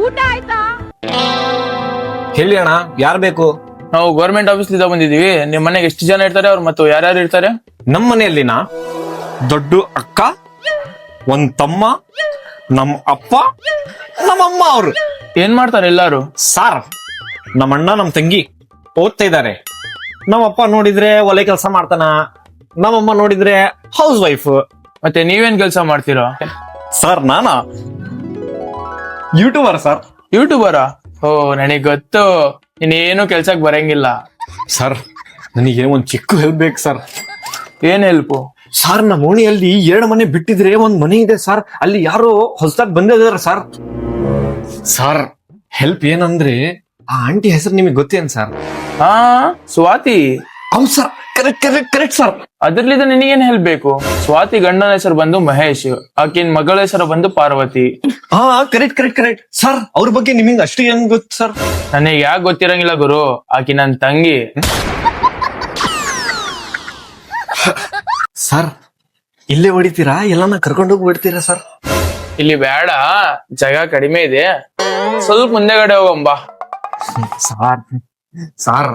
ಊಟ ಆಯ್ತಾ? ಹೇಳಿ ಅಣ್ಣ, ಯಾರ್ ಬೇಕು? ನಾವು ಗೌರ್ಮೆಂಟ್ ಆಫೀಸ್ಲಿಂದ ಬಂದಿದೀವಿ. ನಿಮ್ ಮನೆಗೆ ಎಷ್ಟು ಜನ ಇರ್ತಾರೆ ಅವ್ರು ಮತ್ತು ಯಾರ್ಯಾರು ಇರ್ತಾರೆ? ನಮ್ಮ ಮನೆಯಲ್ಲಿನ ದೊಡ್ಡ ಅಕ್ಕ, ಒಂದ್ ತಮ್ಮ, ನಮ್ಮ ಅಪ್ಪ, ನಮ್ಮಮ್ಮ. ಅವ್ರು ಏನ್ ಮಾಡ್ತಾರೆ ಎಲ್ಲಾರು? ಸಾರ್, ನಮ್ಮಣ್ಣ ನಮ್ ತಂಗಿ ಓದ್ತಾ ಇದ್ದಾರೆ. ನಮ್ಮಪ್ಪ ನೋಡಿದ್ರೆ ಒಲೆ ಕೆಲಸ ಮಾಡ್ತಾನ, ನಮ್ಮಮ್ಮ ನೋಡಿದ್ರೆ ಹೌಸ್ ವೈಫ್. ಮತ್ತೆ ನೀವೇನ್ ಕೆಲಸ ಮಾಡ್ತೀರಾ? ಸರ್ ನಾನಾ ಯೂಟ್ಯೂಬರ್ ಸರ್. ಯೂಟ್ಯೂಬರಾ? ಓ, ನನಗ್ ಗೊತ್ತು ನೀನೇನು ಕೆಲ್ಸಕ್ ಬರಂಗಿಲ್ಲ. ಸರ್, ನನಗೆ ಒಂದ್ ಚಿಕ್ಕ ಹೆಲ್ಪ್ ಬೇಕು ಸರ್. ಏನ್ ಹೆಲ್ಪು? ಸರ್, ನಮ್ಮ ಓಣಿಯಲ್ಲಿ 2 ಮನೆ ಬಿಟ್ಟಿದ್ರೆ ಒಂದ್ ಮನೆ ಇದೆ ಸರ್, ಅಲ್ಲಿ ಯಾರೋ ಹೊಸದಾಗಿ ಬಂದಿದ್ದಾರೆ ಸರ್. ಸರ್, ಹೆಲ್ಪ್ ಏನಂದ್ರೆ ಆ ಆಂಟಿ ಹೆಸರು ನಿಮಗೆ ಗೊತ್ತೇನ್ ಸರ್? ಹಾ, ಸ್ವಾತಿ. ಹೌದು sir, correct correct correct sir. ಅದ್ರಲ್ಲಿದ ನಿನಗೇನ್ ಹೆಲ್ಪ್ ಬೇಕು? ಸ್ವಾತಿ ಗಂಡನ ಹೆಸರು ಬಂದು ಮಹೇಶ್, ಆಕಿನ್ ಮಗಳ ಹೆಸರು ಬಂದು ಪಾರ್ವತಿ. ಹಾ, ಕರೆಕ್ಟ್ ಕರೆಕ್ಟ್ ಕರೆಕ್ಟ್ ಸರ್. ಅವ್ರ ಬಗ್ಗೆ ನಿಮಗೆ ಅಷ್ಟು ಹೆಂಗ್ ಗೊತ್ತು ಸರ್? ನನಗೆ ಯಾಕೆ ಗೊತ್ತಿರಂಗಿಲ್ಲ ಗುರು, ಆಕಿ ನನ್ ತಂಗಿ. ಸರ್, ಇಲ್ಲೇ ಹೊಡಿತೀರಾ ಎಲ್ಲಾನ ಕರ್ಕೊಂಡೋಗಿ ಹೊಡಿತೀರಾ ಸರ್? ಇಲ್ಲಿ ಬೇಡ, ಜಾಗ ಕಡಿಮೆ ಇದೆ, ಸ್ವಲ್ಪ ಮುಂದೆಗಡೆ ಹೋಗಂಬ. Sir sir